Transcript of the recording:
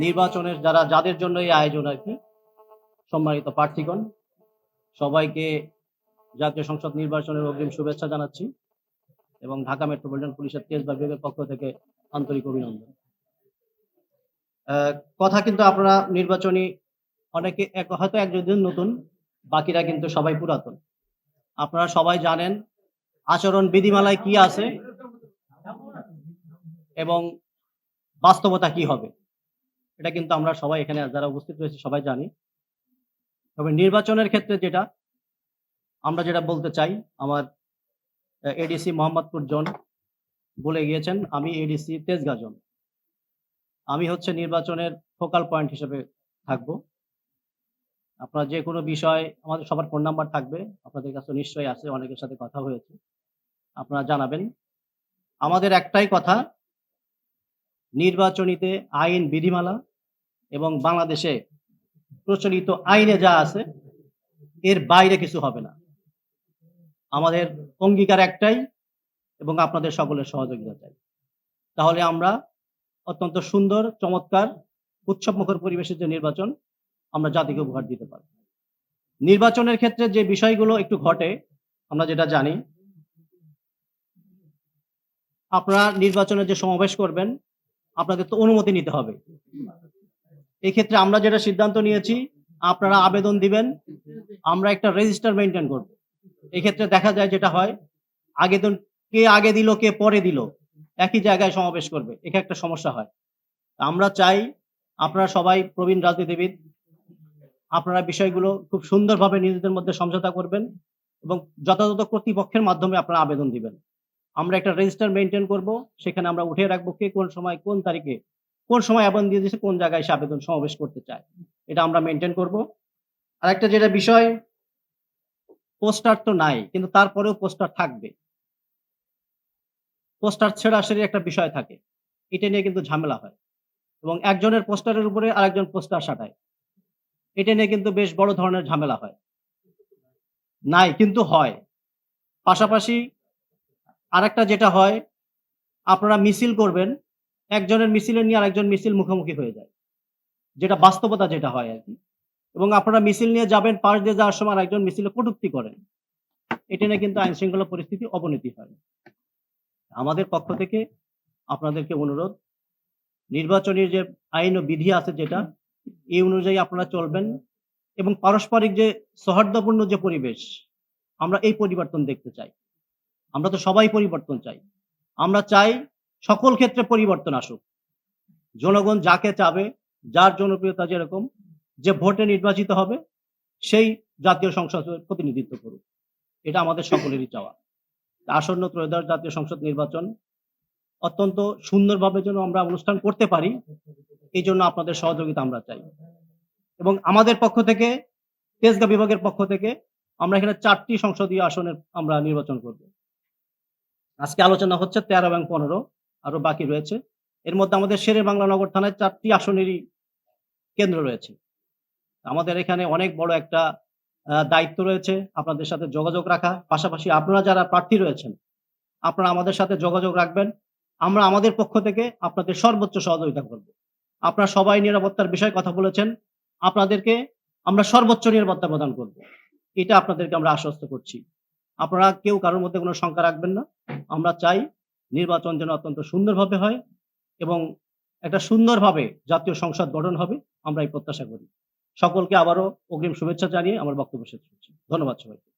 নির্বাচনের যাদের জন্য এই আয়োজন আর কি, সম্মানিত প্রার্থীগণ, সবাইকে জাতীয় সংসদ নির্বাচনের অগ্রিম শুভেচ্ছা জানাচ্ছি এবং ঢাকা মেট্রোপলিটন পুলিশের 13 বিভাগের পক্ষ থেকে আন্তরিক অভিনন্দন। কথা কিন্তু আপনারা নির্বাচনী অনেকে হয়তো একজন নতুন, বাকিরা কিন্তু সবাই পুরাতন। আপনারা সবাই জানেন আচরণ বিধিমালায় কি আছে এবং বাস্তবতা কি হবে, এটা কিন্তু আমরা সবাই এখানে যারা উপস্থিত রয়েছে সবাই জানি। তবে নির্বাচনের ক্ষেত্রে আমরা যেটা বলতে চাই, আমার এডিসি মোহাম্মদপুর জোন বলে গিয়েছেন, আমি এডিসি তেজগাঁ জোন। আমি হচ্ছে নির্বাচনের ফোকাল পয়েন্ট হিসেবে থাকব। আপনারা যে কোনো বিষয়, আমাদের সবার ফোন নাম্বার থাকবে, আপনাদের কাছে নিশ্চয়ই আছে, অনেকের সাথে কথা হয়েছে, আপনারা জানাবেন। আমাদের একটাই কথা, নির্বাচনীতে আইন বিধিমালা এবং বাংলাদেশে প্রচলিত আইনে যা আছে এর বাইরে কিছু হবে না। আমাদের অঙ্গীকার একটাই এবং আপনাদের সকলের সহযোগিতা চাই। তাহলে আমরা অত্যন্ত সুন্দর, চমৎকার, উৎসবমুখর পরিবেশের যে নির্বাচন আমরা জাতিকে উপহার দিতে পারব। নির্বাচনের ক্ষেত্রে যে বিষয়গুলো একটু ঘটে, আমরা যেটা জানি, আপনারা নির্বাচনে যে সমাবেশ করবেন আপনাদের তো অনুমতি নিতে হবে। এই ক্ষেত্রে আমরা যেটা সিদ্ধান্ত নিয়েছি, আপনারা আবেদন দিবেন, আমরা একটা রেজিস্টার মেইনটেইন করব। এক্ষেত্রে দেখা যায় যেটা হয়, কে আগে দিল কে পরে দিল, একই জায়গায় সমাবেশ করবে, এখানে একটা সমস্যা হয়। আমরা চাই আপনারা সবাই প্রবীণ রাজনীতিবিদ, আপনারা বিষয়গুলো খুব সুন্দরভাবে নিজেদের মধ্যে সমঝোতা করবেন এবং যথাযথ কর্তৃপক্ষের মাধ্যমে আপনারা আবেদন দিবেন। আমরা একটা রেজিস্টার মেইনটেইন করব, সেখানে আমরা উঠিয়ে রাখবো কে কোন সময় কোন তারিখে কোন সময় আবেদন দিয়ে দিয়েছে, কোন জায়গায় সে আবেদন সমাবেশ করতে চায়, এটা আমরা মেইনটেইন করব। আরেকটা যেটা বিষয়, পোস্টার তো নাই, কিন্তু তারপরেও পোস্টার থাকবে। পোস্টার ছেঁড়াছেঁড়ি একটা বিষয় থাকে, এটা নিয়ে কিন্তু ঝামেলা হয় এবং একজনের পোস্টারের উপরে আরেকজন পোস্টার সাঁটায়, এটা নিয়ে কিন্তু বেশ বড় ধরনের ঝামেলা হয়। নাই কিন্তু হয়। পাশাপাশি আরেকটা যেটা হয়, আপনারা মিছিল করবেন, একজনের মিছিলে নিয়ে আরেকজন মিছিল মুখোমুখি হয়ে যায়, যেটা বাস্তবতা যেটা হয় আরকি। এবং আপনারা মিছিল নিয়ে যাবেন, পাশ দিয়ে যাওয়ার সময় আরেকজন মিছিলে কটূক্তি করেন, এটা নিয়ে কিন্তু আইন শৃঙ্খলা পরিস্থিতি অবনতি হয়। আমাদের পক্ষ থেকে আপনাদেরকে অনুরোধ, নির্বাচনের যে আইন ও বিধি আছে যেটা, এই অনুযায়ী আপনারা চলবেন এবং পারস্পরিক যে সৌহার্দ্যপূর্ণ যে পরিবেশ, আমরা এই পরিবর্তন দেখতে চাই। আমরা তো সবাই পরিবর্তন চাই। আমরা চাই সকল ক্ষেত্রে পরিবর্তন আসুক। জনগণ যাকে চাবে, যার জনপ্রিয়তা যেরকম, যে ভোটে নির্বাচিত হবে সেই জাতীয় সংসদে প্রতিনিধিত্ব করুক, এটা আমাদের সকলেরই চাওয়া। আসন্ন ত্রয়োদশ জাতীয় সংসদ নির্বাচন অত্যন্ত সুন্দরভাবে যেন আমরা অনুষ্ঠান করতে পারি, এই জন্য আপনাদের সহযোগিতা আমরা চাই। এবং আমাদের পক্ষ থেকে, তেজগাঁ বিভাগের পক্ষ থেকে, আমরা এখানে 4টি সংসদীয় আসনের আমরা নির্বাচন করব। আজকে আলোচনা হচ্ছে 13 এবং 15, আরো বাকি রয়েছে। এর মধ্যে আমাদের শেরেবাংলা নগর থানায় 4টি আসনেরই কেন্দ্র রয়েছে। আমাদের এখানে অনেক বড় একটা দায়িত্ব রয়েছে আপনাদের সাথে যোগাযোগ রাখা। পাশাপাশি আপনারা যারা প্রার্থী রয়েছেন, আপনারা আমাদের সাথে যোগাযোগ রাখবেন। আমরা আমাদের পক্ষ থেকে আপনাদের সর্বোচ্চ সহযোগিতা করব। আপনারা সবাই নিরাপত্তার বিষয়ে কথা বলেছেন, আপনাদেরকে আমরা সর্বোচ্চ নিরাপত্তা প্রদান করব। এটা আপনাদেরকে আমরা আশ্বস্ত করছি। আপনারা কেউ কারোর মধ্যে কোনো শঙ্কা রাখবেন না। আমরা চাই নির্বাচন যেন অত্যন্ত সুন্দরভাবে হয় এবং একটা সুন্দরভাবে জাতীয় সংসদ গঠন হবে, আমরা এই প্রত্যাশা করি। সকলকে আবারও অগ্রিম শুভেচ্ছা জানিয়ে আমার বক্তব্য শেষ করছি। ধন্যবাদ সবাইকে।